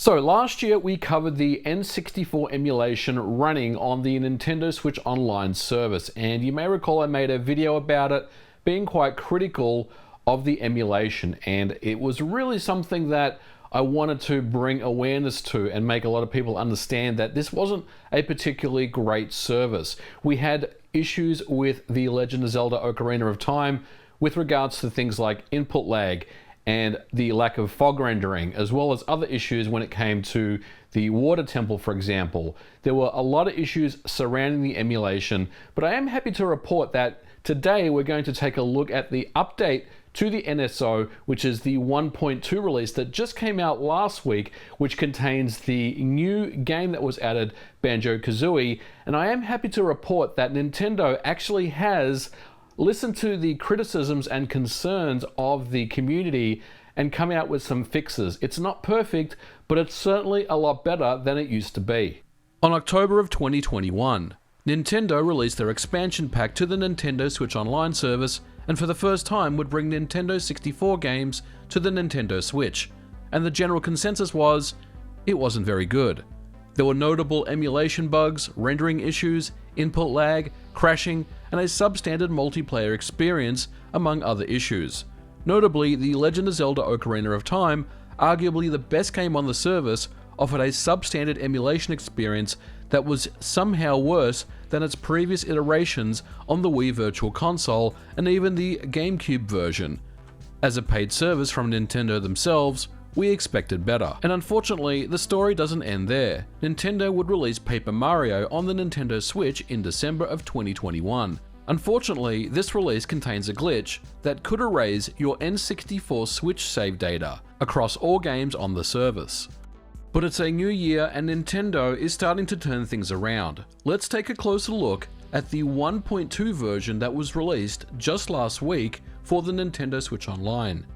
So last year we covered the N64 emulation running on the Nintendo Switch Online service, and you may recall I made a video about it being quite critical of the emulation, and it was really something that I wanted to bring awareness to and make a lot of people understand that this wasn't a particularly great service. We had issues with The Legend of Zelda Ocarina of Time with regards to things like input lag and the lack of fog rendering, as well as other issues when it came to the water temple, for example. There were a lot of issues surrounding the emulation, but I am happy to report that today we're going to take a look at the update to the NSO, which is the 1.2 release that just came out last week, which contains the new game that was added, Banjo-Kazooie. And I am happy to report that Nintendo actually has listened to the criticisms and concerns of the community and come out with some fixes. It's not perfect, but it's certainly a lot better than it used to be. On October of 2021, Nintendo released their expansion pack to the Nintendo Switch Online service, and for the first time would bring Nintendo 64 games to the Nintendo Switch. And the general consensus was, it wasn't very good. There were notable emulation bugs, rendering issues, input lag, crashing, and a substandard multiplayer experience, among other issues. Notably, The Legend of Zelda Ocarina of Time, arguably the best game on the service, offered a substandard emulation experience that was somehow worse than its previous iterations on the Wii Virtual Console and even the GameCube version. As a paid service from Nintendo themselves, we expected better. And unfortunately, the story doesn't end there. Nintendo would release Paper Mario on the Nintendo Switch in December of 2021. Unfortunately, this release contains a glitch that could erase your N64 Switch save data across all games on the service. But it's a new year and Nintendo is starting to turn things around. Let's take a closer look at the 1.2 version that was released just last week for the Nintendo Switch Online.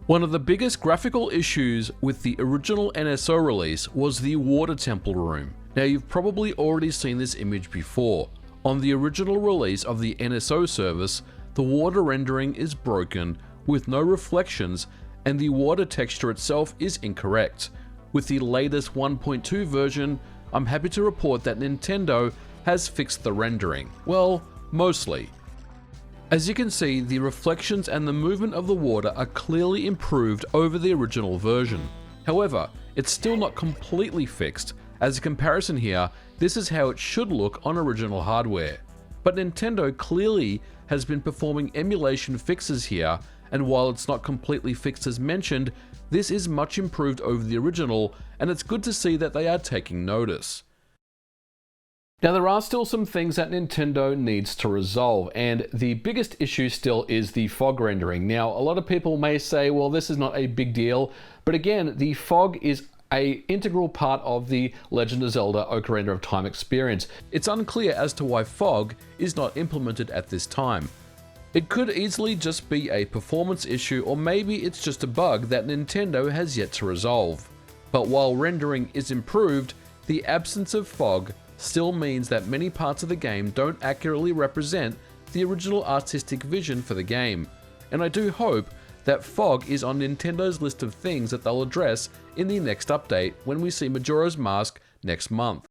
One of the biggest graphical issues with the original NSO release was the water temple room. Now, you've probably already seen this image before. On the original release of the NSO service, the water rendering is broken with no reflections and the water texture itself is incorrect. With the latest 1.2 version, I'm happy to report that Nintendo has fixed the rendering. Well, mostly. As you can see, the reflections and the movement of the water are clearly improved over the original version. However, it's still not completely fixed. As a comparison here, this is how it should look on original hardware. But Nintendo clearly has been performing emulation fixes here, and while it's not completely fixed as mentioned, this is much improved over the original, and it's good to see that they are taking notice. Now, there are still some things that Nintendo needs to resolve, and the biggest issue still is the fog rendering. Now, a lot of people may say, well, this is not a big deal, but again, the fog is an integral part of the Legend of Zelda Ocarina of Time experience. It's unclear as to why fog is not implemented at this time. It could easily just be a performance issue, or maybe it's just a bug that Nintendo has yet to resolve. But while rendering is improved, the absence of fog still means that many parts of the game don't accurately represent the original artistic vision for the game. And I do hope that fog is on Nintendo's list of things that they'll address in the next update when we see Majora's Mask next month.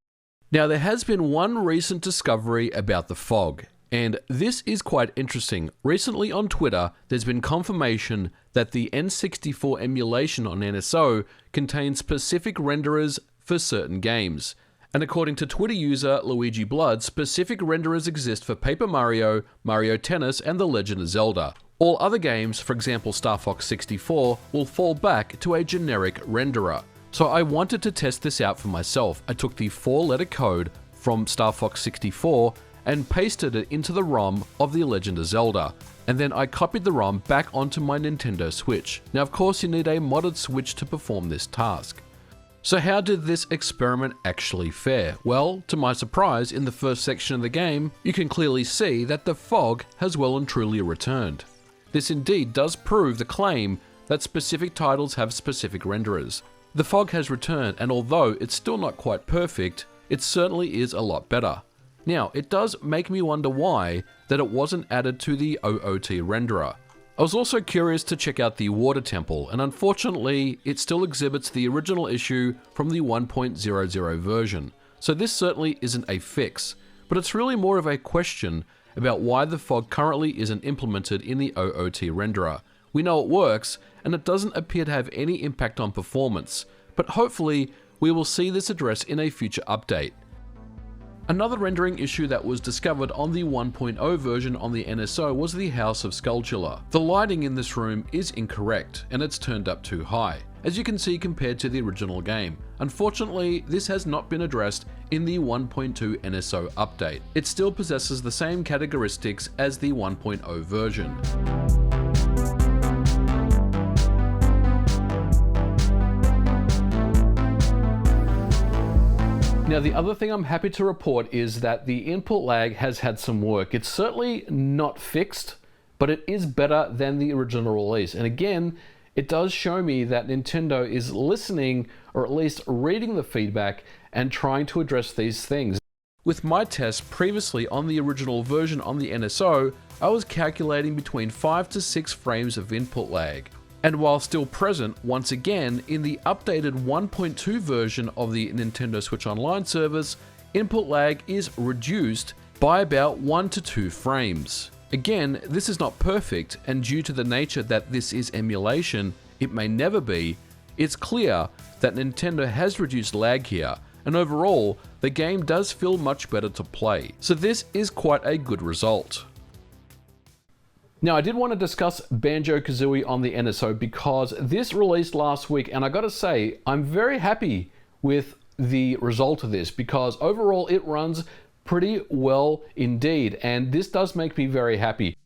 Now, there has been one recent discovery about the fog, and this is quite interesting. Recently on Twitter, there's been confirmation that the N64 emulation on NSO contains specific renderers for certain games. And according to Twitter user Luigi Blood, specific renderers exist for Paper Mario, Mario Tennis, and The Legend of Zelda. All other games, for example Star Fox 64, will fall back to a generic renderer. So I wanted to test this out for myself. I took the 4-letter code from Star Fox 64 and pasted it into the ROM of The Legend of Zelda. And then I copied the ROM back onto my Nintendo Switch. Now, of course, you need a modded Switch to perform this task. So how did this experiment actually fare? Well, to my surprise, in the first section of the game, you can clearly see that the fog has well and truly returned. This indeed does prove the claim that specific titles have specific renderers. The fog has returned, and although it's still not quite perfect, it certainly is a lot better. Now, it does make me wonder why that it wasn't added to the OOT renderer. I was also curious to check out the water temple, and unfortunately, it still exhibits the original issue from the 1.00 version. So this certainly isn't a fix, but it's really more of a question about why the fog currently isn't implemented in the OOT renderer. We know it works, and it doesn't appear to have any impact on performance, but hopefully we will see this addressed in a future update. Another rendering issue that was discovered on the 1.0 version on the NSO was the House of Skulltula. The lighting in this room is incorrect, and it's turned up too high, as you can see compared to the original game. Unfortunately, this has not been addressed in the 1.2 NSO update. It still possesses the same characteristics as the 1.0 version. Now, the other thing I'm happy to report is that the input lag has had some work. It's certainly not fixed, but it is better than the original release. And again, it does show me that Nintendo is listening, or at least reading the feedback and trying to address these things. With my tests previously on the original version on the NSO, I was calculating between 5 to 6 frames of input lag. And while still present, once again, in the updated 1.2 version of the Nintendo Switch Online service, input lag is reduced by about 1 to 2 frames. Again, this is not perfect, and due to the nature that this is emulation, it may never be, it's clear that Nintendo has reduced lag here, and overall, the game does feel much better to play. So this is quite a good result. Now, I did want to discuss Banjo-Kazooie on the NSO because this released last week, and I gotta say, I'm very happy with the result of this because overall it runs pretty well indeed, and this does make me very happy.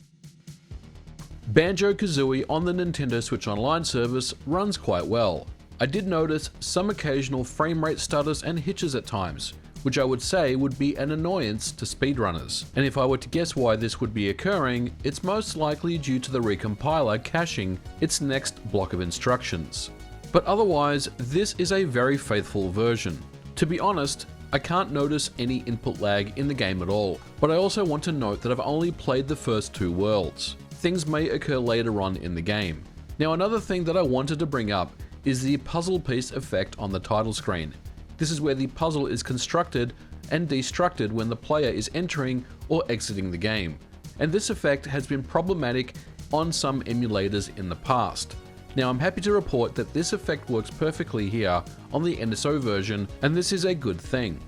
Banjo-Kazooie on the Nintendo Switch Online service runs quite well. I did notice some occasional frame rate stutters and hitches at times, which I would say would be an annoyance to speedrunners. And if I were to guess why this would be occurring, it's most likely due to the recompiler caching its next block of instructions. But otherwise, this is a very faithful version. To be honest, I can't notice any input lag in the game at all, but I also want to note that I've only played the first 2 worlds. Things may occur later on in the game. Now, another thing that I wanted to bring up is the puzzle piece effect on the title screen. This is where the puzzle is constructed and destructed when the player is entering or exiting the game. And this effect has been problematic on some emulators in the past. Now, I'm happy to report that this effect works perfectly here on the NSO version, and this is a good thing.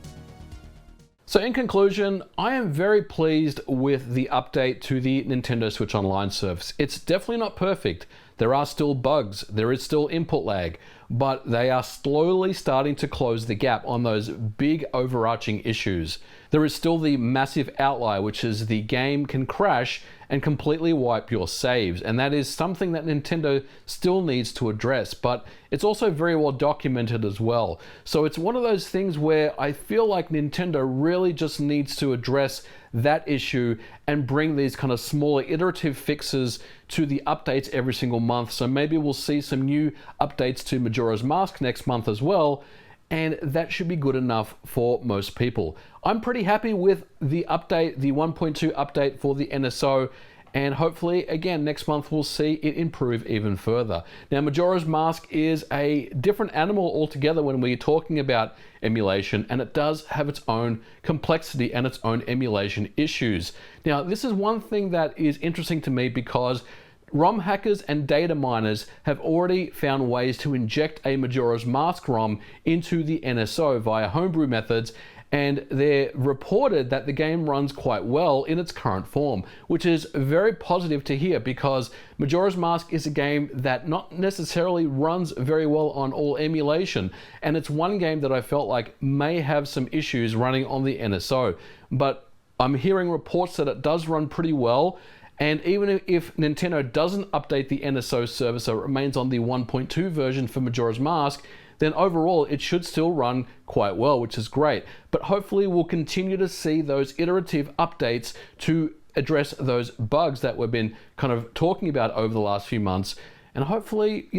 So in conclusion, I am very pleased with the update to the Nintendo Switch Online service. It's definitely not perfect. There are still bugs, there is still input lag, but they are slowly starting to close the gap on those big overarching issues. There is still the massive outlier, which is the game can crash and completely wipe your saves, and that is something that Nintendo still needs to address, but it's also very well documented as well. So it's one of those things where I feel like Nintendo really just needs to address that issue and bring these kind of smaller iterative fixes to the updates every single month. So maybe we'll see some new updates to Majora's Mask next month as well, and that should be good enough for most people. I'm pretty happy with the update, the 1.2 update for the NSO, and hopefully, again, next month we'll see it improve even further. Now, Majora's Mask is a different animal altogether when we're talking about emulation, and it does have its own complexity and its own emulation issues. Now, this is one thing that is interesting to me because ROM hackers and data miners have already found ways to inject a Majora's Mask ROM into the NSO via homebrew methods, and they're reported that the game runs quite well in its current form, which is very positive to hear because Majora's Mask is a game that not necessarily runs very well on all emulation, and it's one game that I felt like may have some issues running on the NSO, but I'm hearing reports that it does run pretty well. And even if Nintendo doesn't update the NSO service so it remains on the 1.2 version for Majora's Mask, then overall it should still run quite well, which is great. But hopefully we'll continue to see those iterative updates to address those bugs that we've been kind of talking about over the last few months. And hopefully,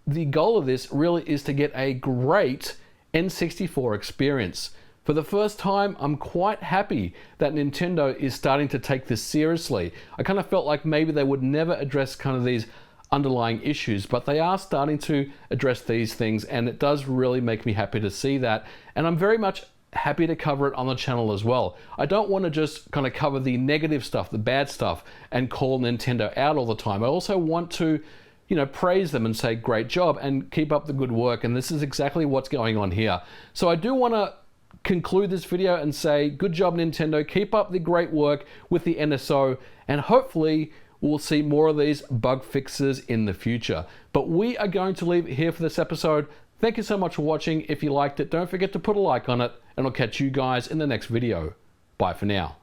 the goal of this really is to get a great N64 experience For the first time, I'm quite happy that Nintendo is starting to take this seriously. I kind of felt like maybe they would never address kind of these underlying issues, but they are starting to address these things, and it does really make me happy to see that. And I'm very much happy to cover it on the channel as well. I don't want to just kind of cover the negative stuff, the bad stuff, and call Nintendo out all the time. I also want to, you know, praise them and say great job and keep up the good work, and this is exactly what's going on here. So I do want to conclude this video and say good job, Nintendo, keep up the great work with the NSO, and hopefully we'll see more of these bug fixes in the future. But we are going to leave it here for this episode. Thank you so much for watching. If you liked it, don't forget to put a like on it, and I'll catch you guys in the next video. Bye for now.